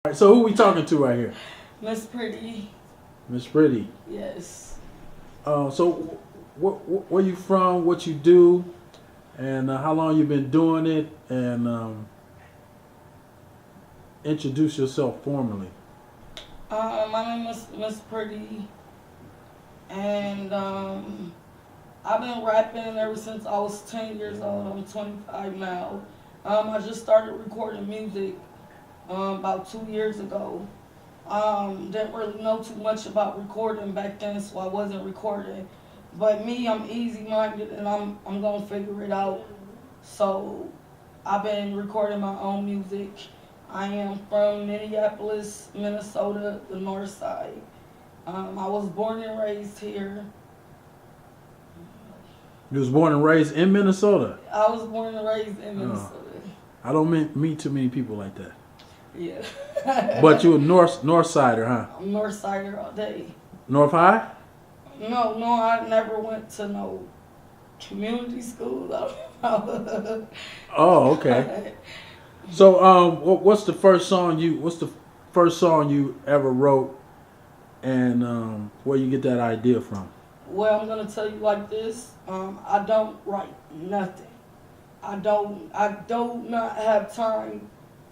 All right, so who we talking to right here? MissPretty. MissPretty. Yes. So where you from? What you do? And how long you been doing it? And introduce yourself formally. My name is MissPretty, and I've been rapping ever since I was 10 years old. I'm 25 now. I just started recording music about 2 years ago. Didn't really know too much about recording back then, so I wasn't recording. But me, I'm easy-minded, and I'm gonna figure it out. So I've been recording my own music. I am from Minneapolis, Minnesota, the north side. I was born and raised here. You was born and raised in Minnesota. I was born and raised in Minnesota. I don't meet too many people like that. Yeah. But you a north sider, huh? I'm north sider all day. North High? No, I never went to no community school. I don't know. Oh, okay. So, what's the first song you ever wrote, and where you get that idea from? Well, I'm gonna tell you like this. I don't write nothing. I do not have time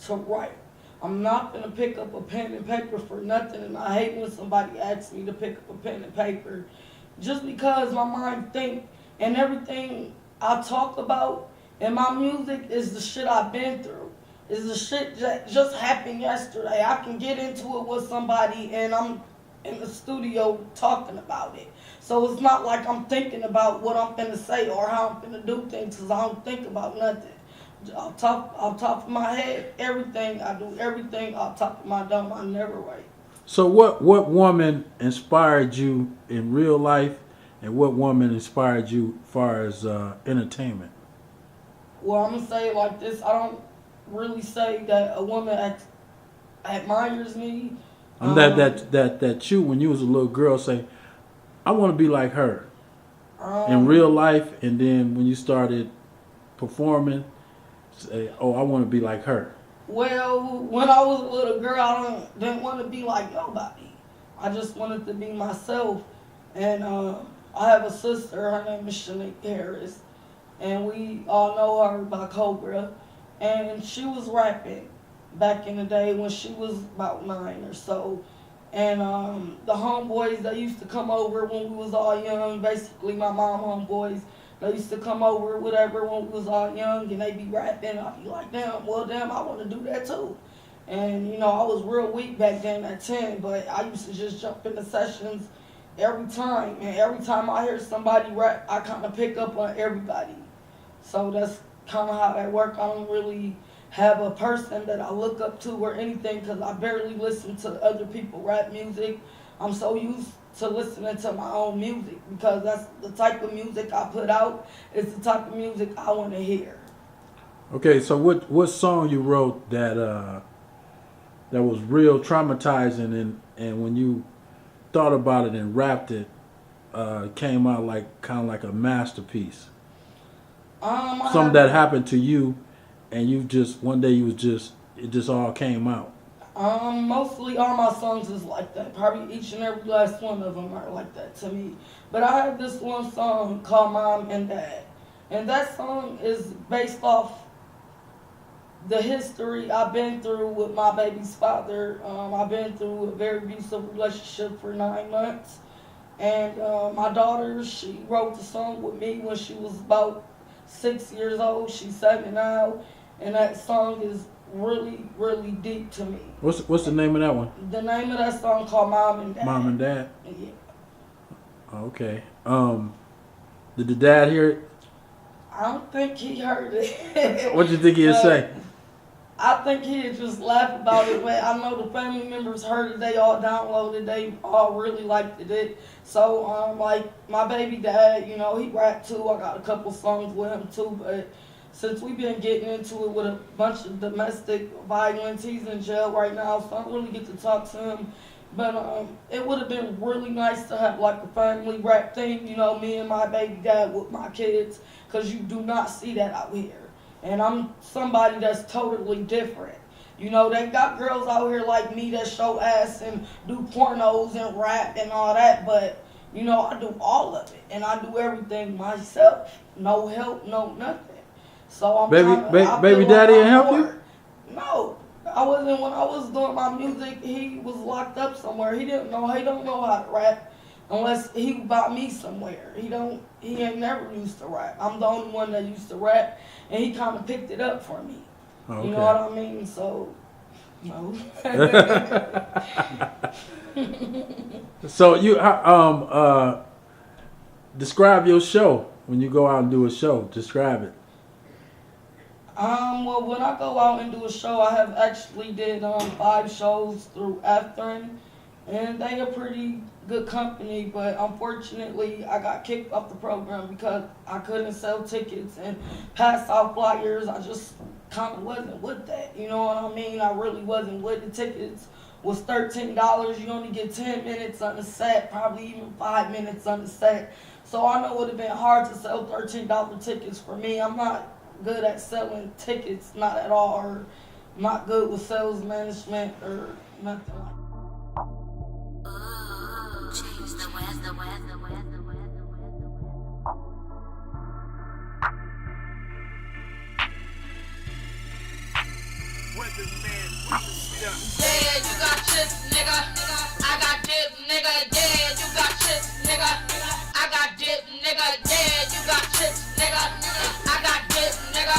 to write. I'm not gonna pick up a pen and paper for nothing, and I hate when somebody asks me to pick up a pen and paper, just because my mind think, and everything I talk about in my music is the shit I've been through. Is the shit that just happened yesterday. I can get into it with somebody and I'm in the studio talking about it. So it's not like I'm thinking about what I'm finna say or how I'm finna do things, because I don't think about nothing. Off top of my head, everything, I do everything off top of my dome. I never write. So what woman inspired you in real life, and what woman inspired you as far as entertainment? Well, I'm gonna say it like this. I don't really say that a woman admires me. That you, when you was a little girl, say, I want to be like her in real life, and then when you started performing, say, oh, I want to be like her. Well, when I was a little girl, I didn't want to be like nobody. I just wanted to be myself. And I have a sister. Her name is MissPretty Harris, and we all know her by Cobra. And she was rapping back in the day when she was about 9 or so. And the homeboys that used to come over when we was all young, basically my mom homeboys, they used to come over, whatever, when we was all young, and they be rapping. I'd be like, damn, I want to do that too. And, I was real weak back then at 10, but I used to just jump into sessions every time. And every time I hear somebody rap, I kind of pick up on everybody. So that's kind of how that work. I don't really have a person that I look up to or anything, because I barely listen to other people rap music. I'm so used to listening to my own music, because that's the type of music I put out. It's the type of music I want to hear. Okay, so what song you wrote that was real traumatizing, and when you thought about it and rapped it, came out like kind of like a masterpiece? Something that happened to you, and you just one day it just all came out. Mostly all my songs is like that. Probably each and every last one of them are like that to me. But I have this one song called Mom and Dad. And that song is based off the history I've been through with my baby's father. I've been through a very abusive relationship for 9 months. And my daughter, she wrote the song with me when she was about 6 years old. She's 7 now. And that song is really, really deep to me. What's the name of that one? The name of that song called Mom and Dad. Mom and Dad? Yeah. Okay. Did the dad hear it? I don't think he heard it. What you think he'd say? I think he'd just laugh about it, but I know the family members heard it. They all downloaded. They all really liked it. So, like my baby dad, he rapped too. I got a couple songs with him too, but since we've been getting into it with a bunch of domestic violence, he's in jail right now, so I don't really get to talk to him. But it would have been really nice to have like a family rap thing, me and my baby dad with my kids, because you do not see that out here. And I'm somebody that's totally different. You know, they got girls out here like me that show ass and do pornos and rap and all that, but you know, I do all of it and I do everything myself. No help, no nothing. So I'm baby daddy didn't help you? No. I wasn't when I was doing my music, he was locked up somewhere. He don't know how to rap unless he bought me somewhere. He ain't never used to rap. I'm the only one that used to rap and he kinda picked it up for me. Okay. You know what I mean? So no. So you describe your show when you go out and do a show. Describe it. Well, when I go out and do a show, I have actually did 5 shows through Afton, and they are pretty good company. But unfortunately, I got kicked off the program because I couldn't sell tickets and pass out flyers. I just kind of wasn't with that. You know what I mean? I really wasn't with the tickets. Was $13. You only get 10 minutes on the set, probably even 5 minutes on the set. So I know it would have been hard to sell $13 tickets for me. I'm not good at selling tickets, not at all, or not good with sales management or nothing like that. Yeah, you got chips, nigga. I got dip, nigga. Yeah, you got chips, nigga. I got dip, nigga. Yeah, you got chips, nigga. I got dip, nigga.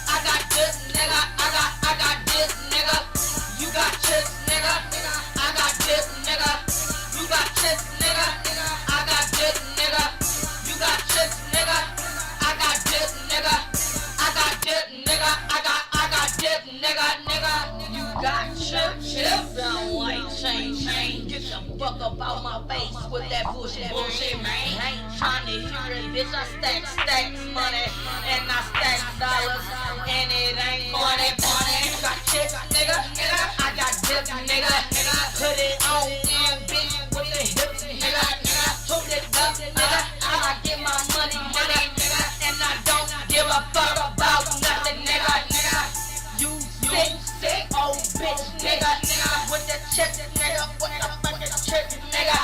I got dip, nigga. I got dip, nigga. You got chips, nigga. I got dip, nigga. You got chips, nigga. I got dip, nigga. You got chips, nigga. I got dip, nigga. I got dip, nigga. I got dip, nigga. You got chips, don't like change. Get the fuck up out my face with that bullshit, man. I ain't trying to hear it, bitch. I stack money, and I stack dollars, and it ain't money. You got chips, nigga. I got dip, nigga. Put it on in, bitch, with the hips, nigga. Took it up, nigga. I get my money, nigga, and I don't give a fuck about nothing, nigga. You sick old bitch, nigga. With the chips, nigga. With the fucking chips, nigga.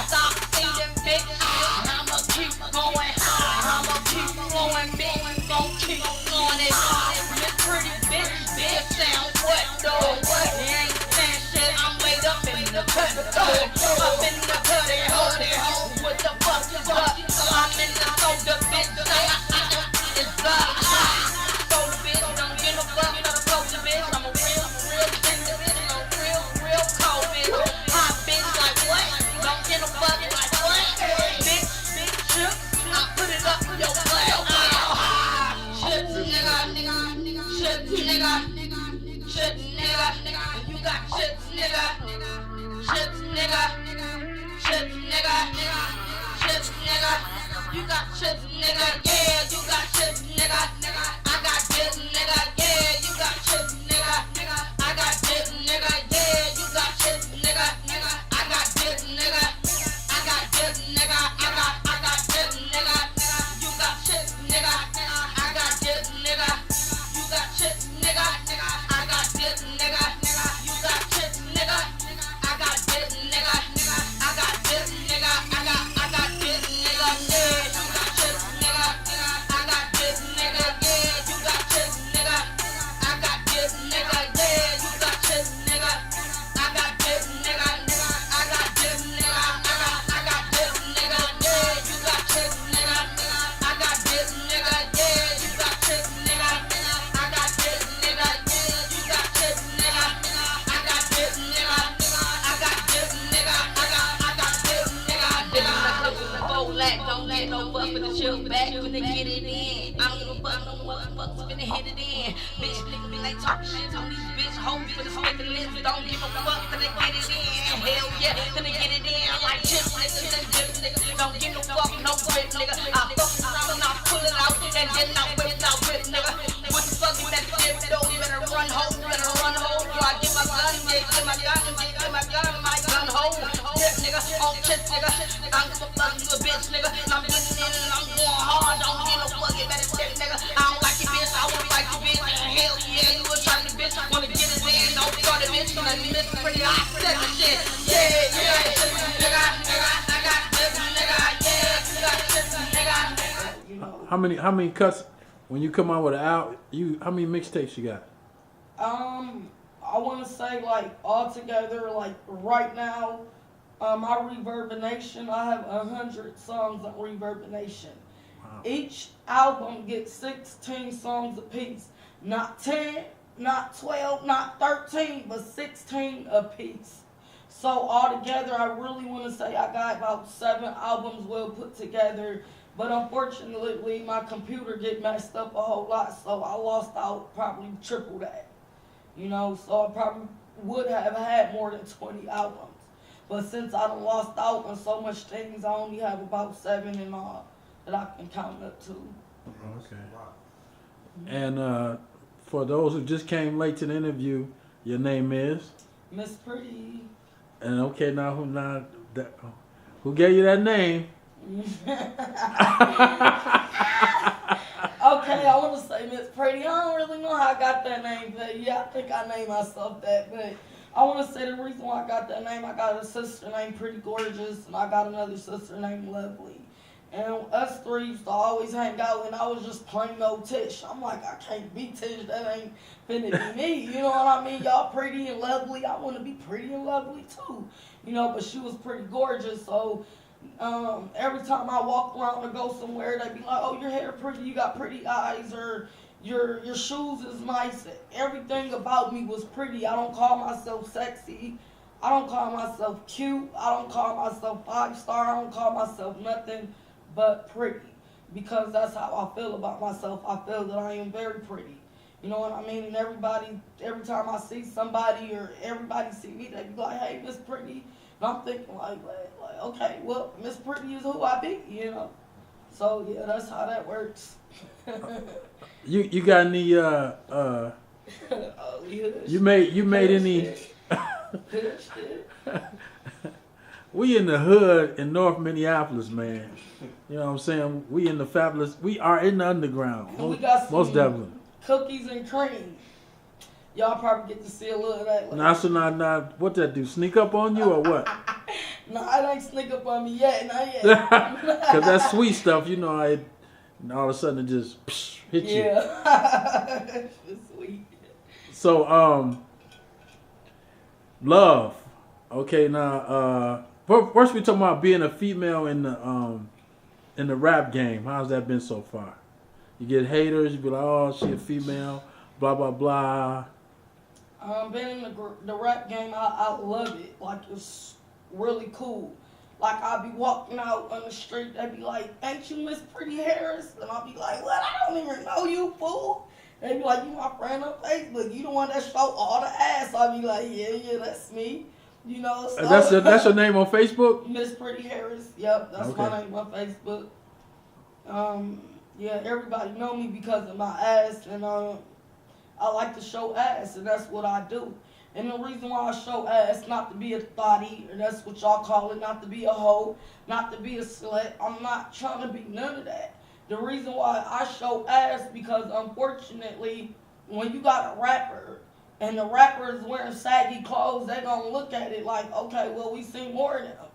Stop eating, bitch. I'ma keep going. I'ma keep going, bitch. Gon' keep going it. MissPretty, bitch. Sound what though? You ain't saying shit. I'm laid up in the cut, up in the hoodie. What the fuck is up? I'm in the soda, bitch. It's up. Soda, bitch. Don't get no fuck. Soda, bitch. I'm a real bitch. I'm a real cold bitch. Hot bitch like what? Don't get no fuck like what? Bitch, chip. I put it up your butt. Chips, nigga. Chips, nigga. Chips, nigga. You got chips, nigga. Chips, nigga. Chips, nigga. Chips, nigga. You got chips, nigga. Yeah, you got chips, nigga. I got chips, nigga. Yeah, you got chips, nigga. I got chips, nigga. Yeah, you got chips, nigga. I got chips, nigga. I got chips, nigga. I got chips, nigga. You got chips, nigga. I got chips, nigga. You got chips, nigga. I got chips, nigga. You got chips, nigga. I got chips, nigga. I got chips, nigga. I got chips, nigga. Yeah, you got chips, nigga. I got chips, nigga. Yeah, you got chips, nigga. I got chips, nigga. Yeah, you got chips, nigga. I got chips, nigga. I got chips, nigga. I got chips, nigga. Yeah, you got chips, nigga. I got chips, nigga. Yeah, you got chips, nigga. I got chips, nigga. Yeah, you got chips, nigga. I got chips, nigga. I got chips, nigga. I got chips, nigga. Don't get no fuck with the chill back, finna get it in. I don't give a fuck, no motherfuckers finna hit it in. Bitch, nigga be like talk shit on these bitch hoes for the spending list. Don't give a fuck, finna get it in. Hell yeah, finna get it in. Like chips, nigga, and dip, nigga. Don't give no fuck, no grip, nigga. I fuck around and I pull it out, and then I whip, nigga. What the fuck you better dip, though? You better run home, before I get my gun, get my gun home. Dip, nigga, on chips, nigga. I'm a fucking little bitch, nigga. I'm getting in and I'm going hard. Don't get no fuck, you better dip, nigga. I don't like your bitch, I won't like your bitch. Hell yeah, you a trying to bitch. Wanna get it in, nigga, I said the shit. Yeah, you got chips, nigga. I got chips, nigga. Yeah, you got chips, nigga. You know. How many cuts when you come out with an out? How many mixtapes you got? I want to say like altogether, like right now, my Reverbination, I have 100 songs on Reverbination. Wow. Each album gets 16 songs apiece. Not 10, not 12, not 13, but 16 apiece. So altogether, I really want to say I got about 7 albums well put together. But unfortunately, my computer get messed up a whole lot, so I lost out probably triple that. You know, so I probably would have had more than 20 albums. But since I done lost out on so much things, I only have about 7 in all that I can count up to. Okay. And for those who just came late to the interview, your name is? MissPretty. And okay, now who gave you that name? Okay, I want to say MissPretty. I don't really know how I got that name, but yeah, I think I named myself that. But I want to say the reason why I got that name, I got a sister named Pretty Gorgeous, and I got another sister named Lovely. And us three used to always hang out, and I was just plain old Tish. I'm like, I can't be Tish, that ain't finna be me. You know what I mean? Y'all pretty and lovely. I want to be pretty and lovely too. You know, but she was pretty gorgeous, so every time I walk around or go somewhere, they be like, oh, your hair pretty, you got pretty eyes, or your shoes is nice. Everything about me was pretty. I don't call myself sexy. I don't call myself cute. I don't call myself 5-star. I don't call myself nothing but pretty, because that's how I feel about myself. I feel that I am very pretty. You know what I mean? And everybody, every time I see somebody or everybody see me, they be like, hey, MissPretty. And I'm thinking like, okay, well, MissPretty is who I be, you know. So yeah, that's how that works. You got any Oh, yeah, you made any We in the hood in North Minneapolis, man. You know what I'm saying? We in the fabulous. We are in the underground. We got some most definitely. Cookies and cream. Y'all probably get to see a little of that. Now, so now, what that do? Sneak up on you or what? No, it ain't sneak up on me yet. Not yet. Because that sweet stuff, you know, all of a sudden it just hit you. Yeah. It's sweet. So, love. Okay, now, first we talking about being a female in the rap game. How's that been so far? You get haters, you be like, oh, she a female, blah, blah, blah. Being in the rap game, I love it. Like, it's really cool. Like, I'll be walking out on the street, they be like, ain't you MissPretty Harris? And I'll be like, what? I don't even know you, fool. They be like, you my friend on Facebook. You the one that show all the ass. I'll be like, yeah, that's me. You know, so That's your name on Facebook? MissPretty Harris. Yep, that's okay. my name on Facebook. Yeah, everybody know me because of my ass, and I like to show ass, and that's what I do. And the reason why I show ass, not to be a thotty, or that's what y'all call it, not to be a hoe, not to be a slut. I'm not trying to be none of that. The reason why I show ass, because unfortunately, when you got a rapper, and the rapper is wearing saggy clothes, they gonna look at it like, okay, well, we see more of them.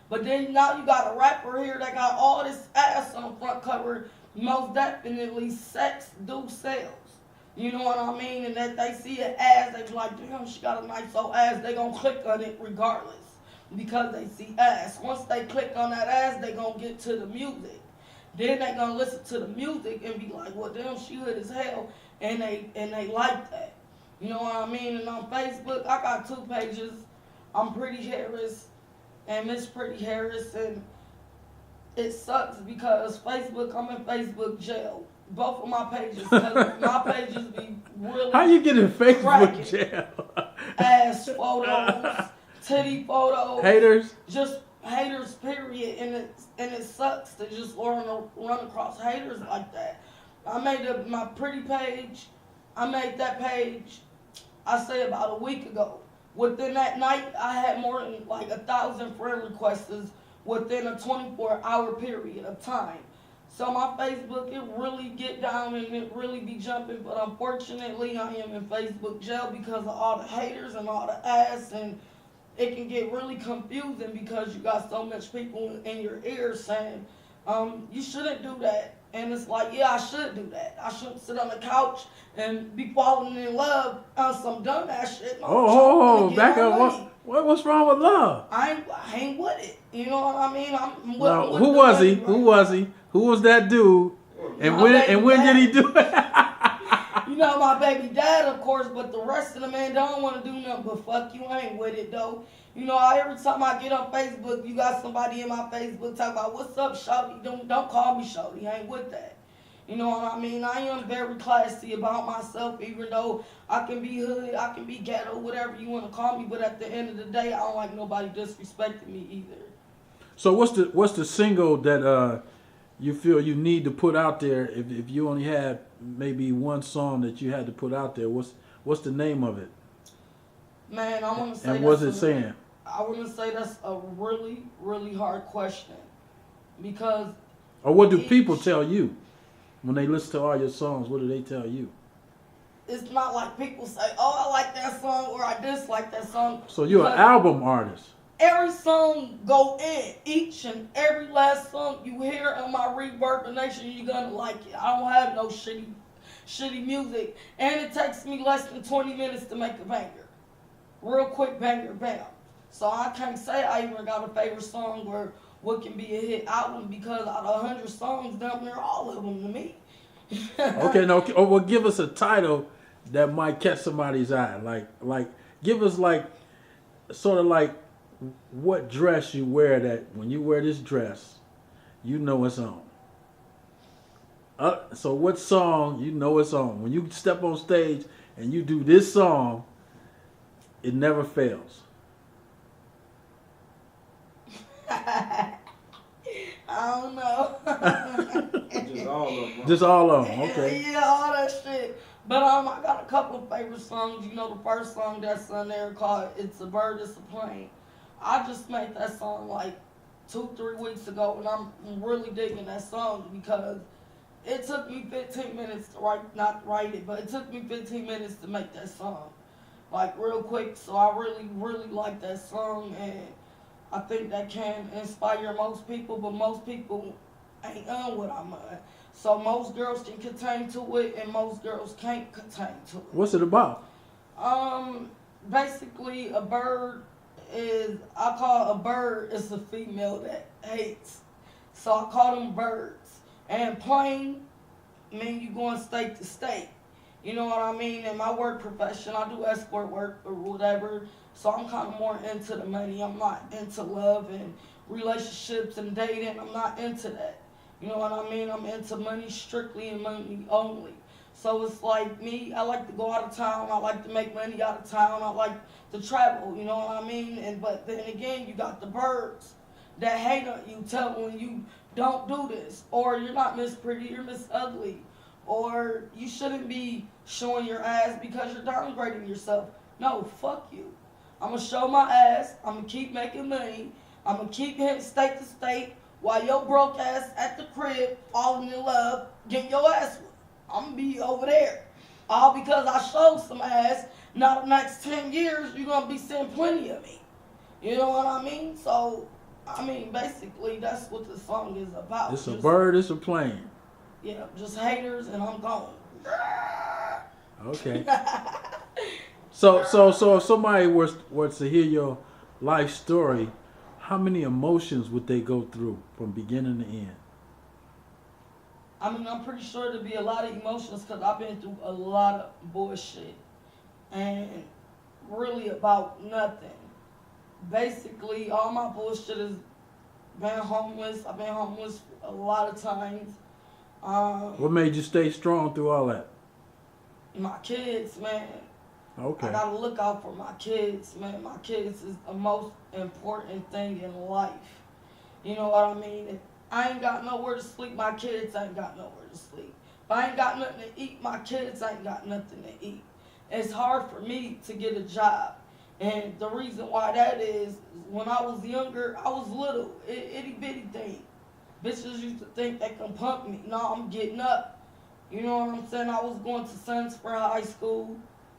But then now you got a rapper here that got all this ass on the front cover. Most definitely, sex do sells. You know what I mean? And that they see an ass, they be like, damn, she got a nice old ass. They gonna click on it regardless, because they see ass. Once they click on that ass, they gonna get to the music. Then they gonna listen to the music and be like, well, damn, she hood as hell, and they like that. You know what I mean? And on Facebook, I got 2 pages. I'm Pretty Harris and MissPretty Harris, and it sucks because Facebook, I'm in Facebook jail. Both of my pages, 'cause my pages be really. How you get in Facebook cracking. jail? Ass photos, titty photos. Haters? Just haters, period. And it sucks to just run across haters like that. I made my pretty page. I made that page, I say about a week ago. Within that night, I had more than like 1,000 friend requests within a 24-hour period of time. So my Facebook, it really get down and it really be jumping, but unfortunately I am in Facebook jail because of all the haters and all the ass and it can get really confusing because you got so much people in your ear saying, you shouldn't do that. And it's like, yeah, I should do that. I shouldn't sit on the couch and be falling in love on some dumbass shit. No, Oh, back up. What's wrong with love? I ain't with it. You know what I mean? No, who was he? Who was he? Who was that dude? And when did he do it? You know, my baby dad, of course, but the rest of the men don't want to do nothing but fuck you. I ain't with it, though. You know, every time I get on Facebook, you got somebody in my Facebook talk about, what's up, shawty? Don't call me shawty. I ain't with that. You know what I mean? I am very classy about myself, even though I can be hood, I can be ghetto, whatever you want to call me. But at the end of the day, I don't like nobody disrespecting me either. So what's the single that you feel you need to put out there? If you only had maybe one song that you had to put out there, what's the name of it? Man, I want to say. And what's it saying? I want to say that's a really, really hard question because. Or what do people tell you when they listen to all your songs? What do they tell you? It's not like people say, "Oh, I like that song" or "I dislike that song." So you're an album artist. Every song go in. Each and every last song you hear on my reverberation, you're gonna like it. I don't have no shitty music, and it takes me less than 20 minutes to make a banger. Real quick banger, bam. So I can't say I even got a favorite song or what can be a hit album because out of 100 songs, damn near all of them to me. Okay, no. Oh, well, give us a title that might catch somebody's eye. Like, give us sort of like what dress you wear that when you wear this dress, you know it's on. So what song you know it's on? When you step on stage and you do this song, it never fails. I don't know. Just all of them. Just all of them, okay. Yeah, all that shit. But I got a couple of favorite songs. You know, the first song that's on there called "It's a Bird, It's a Plane." I just made that song like 2-3 weeks ago, and I'm really digging that song because it took me 15 minutes to not write it, but it took me 15 minutes to make that song, like real quick. So I really, really like that song, and I think that can inspire most people, but most people ain't on what I'm on. So most girls can contain to it, and most girls can't contain to it. What's it about? Basically, a bird I call a bird is a female that hates. So I call them birds. And plane mean you going state to state. You know what I mean? In my work profession, I do escort work or whatever. So I'm kind of more into the money. I'm not into love and relationships and dating. I'm not into that. You know what I mean? I'm into money strictly and money only. So it's like me, I like to go out of town. I like to make money out of town. I like to travel, you know what I mean? But then again, you got the birds that hate on you, tell when you don't do this. Or you're not Miss Pretty, you're Miss Ugly. Or you shouldn't be showing your ass because you're downgrading yourself. No, fuck you. I'm going to show my ass. I'm going to keep making money. I'm going to keep hitting state to state while your broke ass at the crib, falling in love, getting your ass whipped. I'm going to be over there. All because I showed some ass. Now the next 10 years, you're going to be seeing plenty of me. You know what I mean? So, I mean, basically, that's what the song is about. It's a bird, it's a plane. Yeah, just haters, and I'm gone. Okay. So if somebody was to hear your life story, how many emotions would they go through from beginning to end? I mean, I'm pretty sure there'd be a lot of emotions because I've been through a lot of bullshit and really about nothing. Basically, all my bullshit has been homeless. I've been homeless a lot of times. What made you stay strong through all that? My kids, man. Okay. I gotta look out for my kids, man. My kids is the most important thing in life. You know what I mean? If I ain't got nowhere to sleep, my kids ain't got nowhere to sleep. If I ain't got nothing to eat, my kids ain't got nothing to eat. It's hard for me to get a job. And the reason why that is, when I was younger, I was little, itty bitty thing. Bitches used to think they can pump me. No, I'm getting up. You know what I'm saying? I was going to Sunsford High School.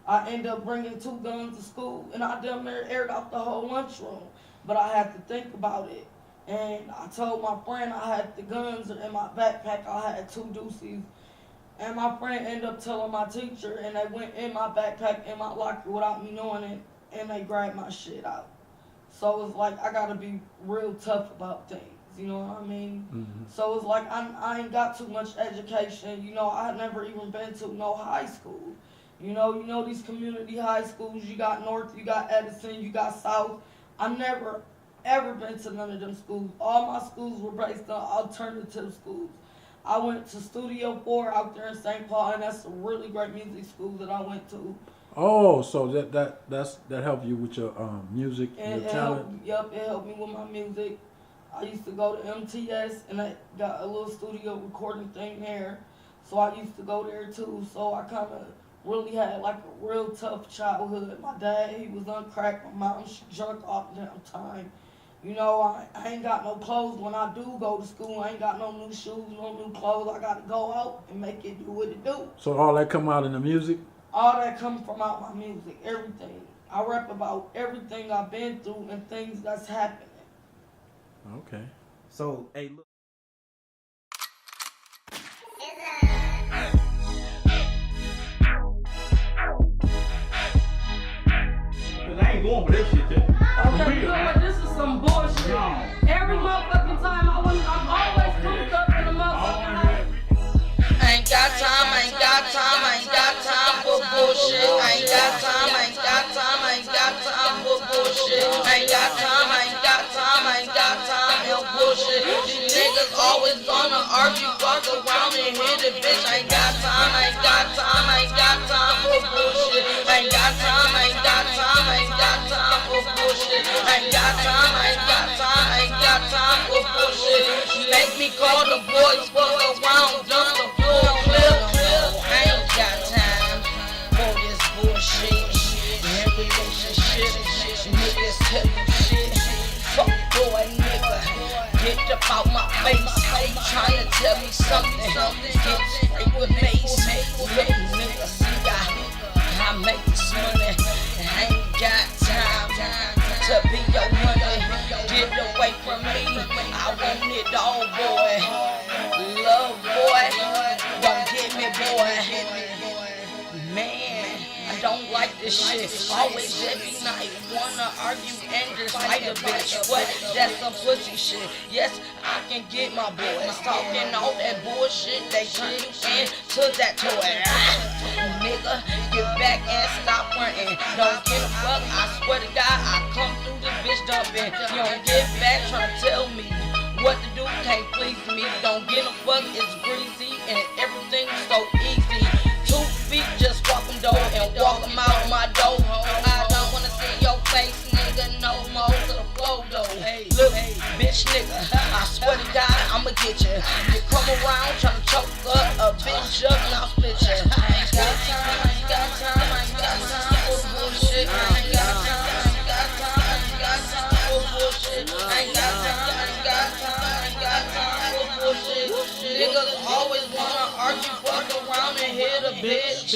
I ended up bringing 2 guns to school, and I damn near aired out the whole lunchroom. But I had to think about it. And I told my friend I had the guns in my backpack. I had 2 deuces. And my friend ended up telling my teacher, and they went in my backpack, in my locker without me knowing it, and they grabbed my shit out. So it's like I gotta be real tough about things, you know what I mean? Mm-hmm. So it's like I ain't got too much education, you know, I never even been to no high school. You know these community high schools, you got North, you got Edison, you got South. I never ever been to none of them schools. All my schools were based on alternative schools. I went to Studio 4 out there in St. Paul, and that's a really great music school that I went to. Oh, so that helped you with your music, And your talent? it helped me with my music. I used to go to MTS, and I got a little studio recording thing there. So I used to go there too. So I kind of really had like a real tough childhood. My dad, he was on crack. My mom, she drunk all the damn time. You know, I ain't got no clothes when I do go to school. I ain't got no new shoes, no new clothes. I got to go out and make it do what it do. So all that come out in the music? All that comes from out my music, everything. I rap about everything I've been through and things that's happening. Okay. So, hey, look. Cause I ain't going for that shit, Jay. Okay, you know what? This is some bullshit. No. Every motherfucking time I'm always cooped up in the motherfucking house. I ain't got time, I ain't got time, I ain't got time for bullshit. I ain't got time, I ain't got time, I ain't got time for bullshit. I ain't got time, I ain't got time, I ain't got time for bullshit. These niggas always gonna argue, walk around and hit a bitch. I ain't got time, I ain't got time, I ain't got time for bullshit. I ain't got time, I ain't got time, I ain't got time for bullshit. I ain't got time, I ain't got time, I ain't got time for bullshit. Make me call the boys, fuck around, dump the full clip. I ain't got time for this bullshit. In relationships, niggas tell you shit. Fuck boy, nigga, get up out my face. Trying to tell me something, get straight with Mace. Look, nigga, see I make this money. I ain't got time to be your money. Get away from me, I want it all, boy. Love, boy, don't get me, boy. Man, I don't like this shit. Always every night wanna argue and just fight a bitch. What? That's some pussy shit. Yes, I can get my boys talking all that bullshit. They turn you into that toy. Nigga, get back and stop frontin'. Don't give a fuck. I swear to God, I come through this bitch dumping. You don't get back trying to tell me what to do. Can't please me. Don't give a fuck. It's greasy and everything's so easy. 2 feet, just walk them door and walk them out my door. I don't wanna see your face, nigga, no more to the floor though. Look, bitch nigga, I swear to God, I'ma get you. You come around tryna choke up a bitch up and I'll split you. I ain't got time, I ain't got time, I ain't got time for bullshit. I ain't got time, I ain't got time, I ain't got time for bullshit. I ain't got time, I ain't got time, I ain't got time for bullshit. Niggas always wanna argue, fuck around and hit a bitch.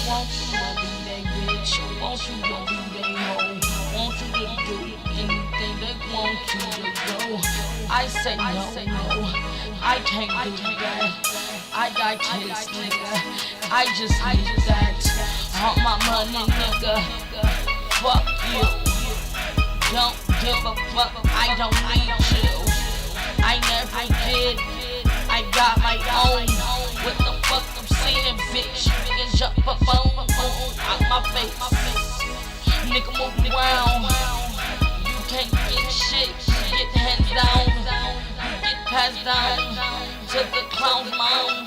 Want you to be that bitch, want you to be that hoe, want you to do anything they want you to go. I say no, I can't do that. I got kids, nigga, I just need that. Want my money, nigga, fuck you. Don't give a fuck, I don't need you. I never did, I got my own. What the fuck I'm saying, bitch? Nigga jump a phone out my face. Nigga move around. You can't get shit, get hands down. You get passed down to the clown's mom.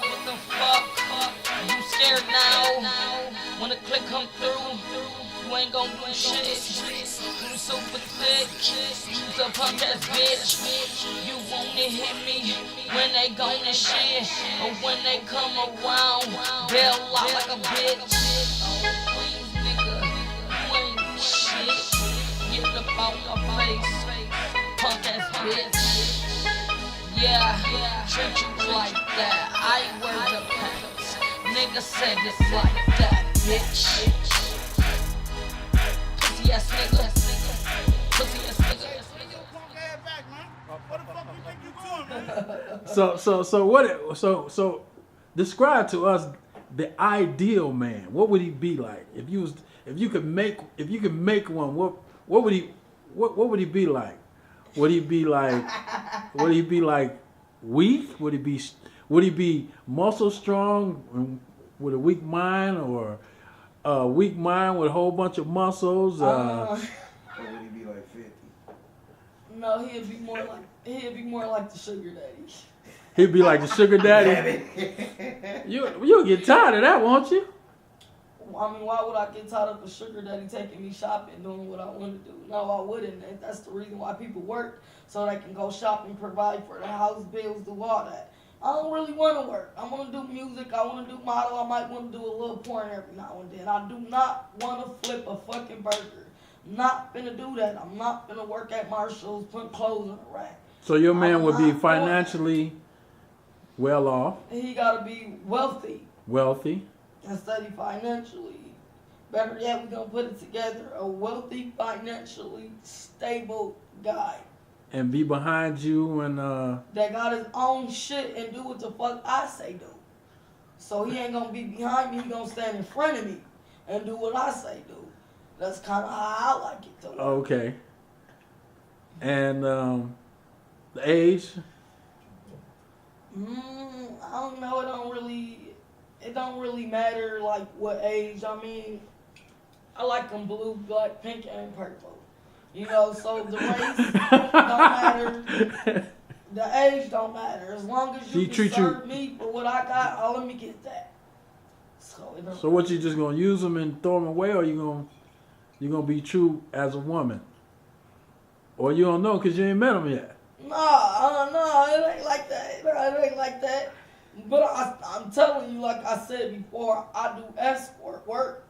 What the fuck? You scared now? When the click come through, you ain't gon' do shit. You super thick, you's a punk ass bitch. You wanna hit me when they gonna shit, or when they come around, they'll lie like a bitch. Oh, please, nigga, you ain't shit. Get the out my face, punk ass bitch. Yeah, treat you like that. I ain't wear the pants. Nigga said it's like that, bitch. Pussy ass nigga. Pussy ass nigga. So describe to us the ideal man. What would he be like? If you could make one, what would he be like? Would he be like weak? Would he be muscle strong with a weak mind, or a weak mind with a whole bunch of muscles? Or would he be like 50? No, he'd be more like the sugar daddy. He'd be like the sugar daddy. You'll get tired of that, won't you? I mean, why would I get tired of a sugar daddy taking me shopping, doing what I want to do? No, I wouldn't. And that's the reason why people work, so they can go shopping, provide for the house bills, do all that. I don't really want to work. I want to do music. I want to do model. I might want to do a little porn every now and then. I do not want to flip a fucking burger. I'm not finna do that. I'm not finna work at Marshall's, put clothes in the rack. So your man would be financially well off. He gotta be wealthy. Wealthy. And study financially. Better yet, we're gonna put it together. A wealthy, financially stable guy. And be behind you and that got his own shit and do what the fuck I say do. So he ain't gonna be behind me, he gonna stand in front of me and do what I say do. That's kind of how I like it to work. Okay. And the age? I don't know. It don't really matter like what age. I mean, I like them blue, black, pink, and purple. You know, so the race don't matter. The age don't matter. As long as you can serve me for what I got, let me get that. So what, you just gonna use them and throw them away, or you gonna be true as a woman? Or you don't know because you ain't met them yet? No, it ain't like that. It ain't like that. But I'm telling you, like I said before, I do escort work.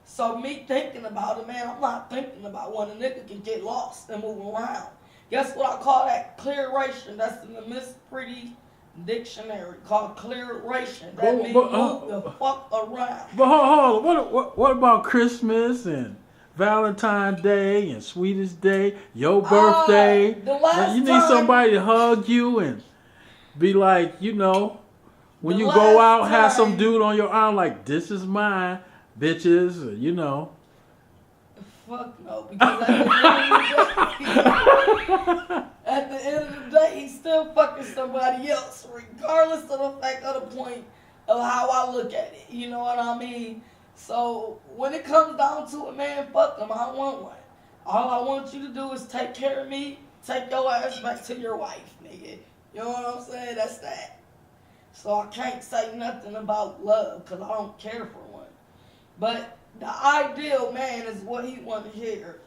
So me thinking about it, man, I'm not thinking about when a nigga can get lost and move around. Guess what I call that? Clearation. That's in the MissPretty dictionary, called clearation. That means move the fuck around. But hold on, what about Christmas and Valentine's Day and Sweetest Day, your birthday? You need somebody to hug you and be like, you know, when you go out, have some dude on your arm like, this is mine, bitches, or, you know. Fuck no, because at the end of the day, he's still fucking somebody else, regardless of the fact of the point of how I look at it. You know what I mean? So when it comes down to it, man, fuck them. I don't want one. All I want you to do is take care of me, take your ass back to your wife, nigga. You know what I'm saying? That's that. So I can't say nothing about love because I don't care for one. But the ideal man is what he want to hear.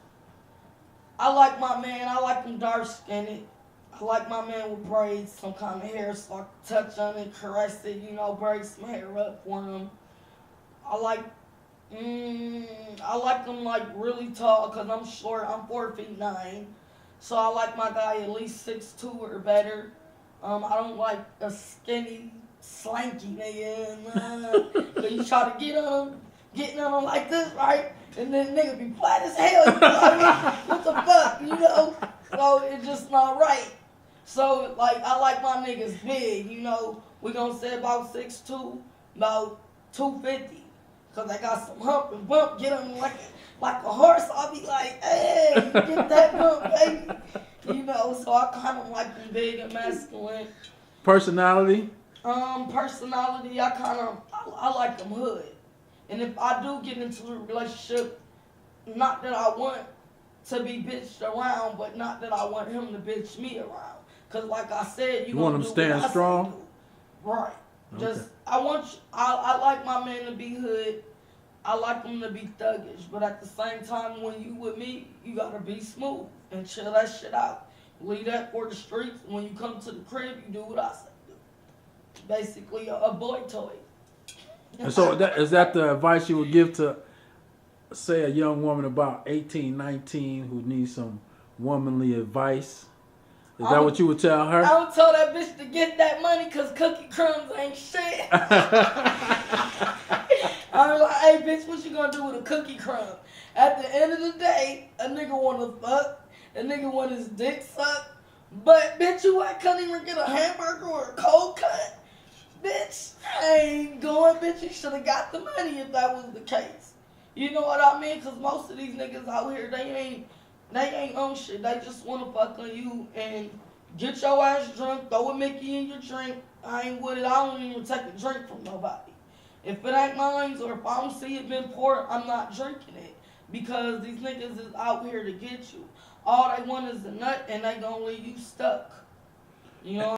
I like my man. I like him dark-skinned. I like my man with braids, some kind of hair, so I can touch on it, caress it, you know, braid some hair up for him. I like him like really tall because I'm short. I'm 4'9", so I like my guy at least 6'2" or better. I don't like a skinny, slanky nigga. So you try to getting on him like this, right? And then nigga be flat as hell. You know what I mean? What the fuck, you know? So it's just not right. So like I like my niggas big, you know. We gonna say about 6'2", about 250. Cause I got some hump and bump, get him like a horse. I'll be like, hey, get that bump, baby. You know, so I kind of like them big and masculine. Personality? Personality, I like them hood. And if I do get into a relationship, not that I want to be bitched around, but not that I want him to bitch me around. Cause like I said, You want them do staying what I say strong? do. Right. Okay. Just I like my man to be hood. I like him to be thuggish, but at the same time, when you with me, you gotta be smooth and chill that shit out. Leave that for the streets. When you come to the crib, you do what I say do. Basically, a boy toy. And so is that the advice you would give to, say, a young woman about 18, 19 who needs some womanly advice? Is that what you would tell her? I don't tell that bitch to get that money because cookie crumbs ain't shit. I'm like, hey, bitch, what you gonna do with a cookie crumb? At the end of the day, a nigga wanna fuck, a nigga want his dick sucked, but bitch, couldn't even get a hamburger or a cold cut? Bitch, I ain't going, bitch, you should've got the money if that was the case. You know what I mean? Cause most of these niggas out here, they ain't on shit. They just wanna fuck on you and get your ass drunk, throw a Mickey in your drink. I ain't with it. I don't even take a drink from nobody. If it ain't mine or if I don't see it been poured, I'm not drinking it. Because these niggas is out here to get you. All they want is a nut and they gonna leave you stuck. You know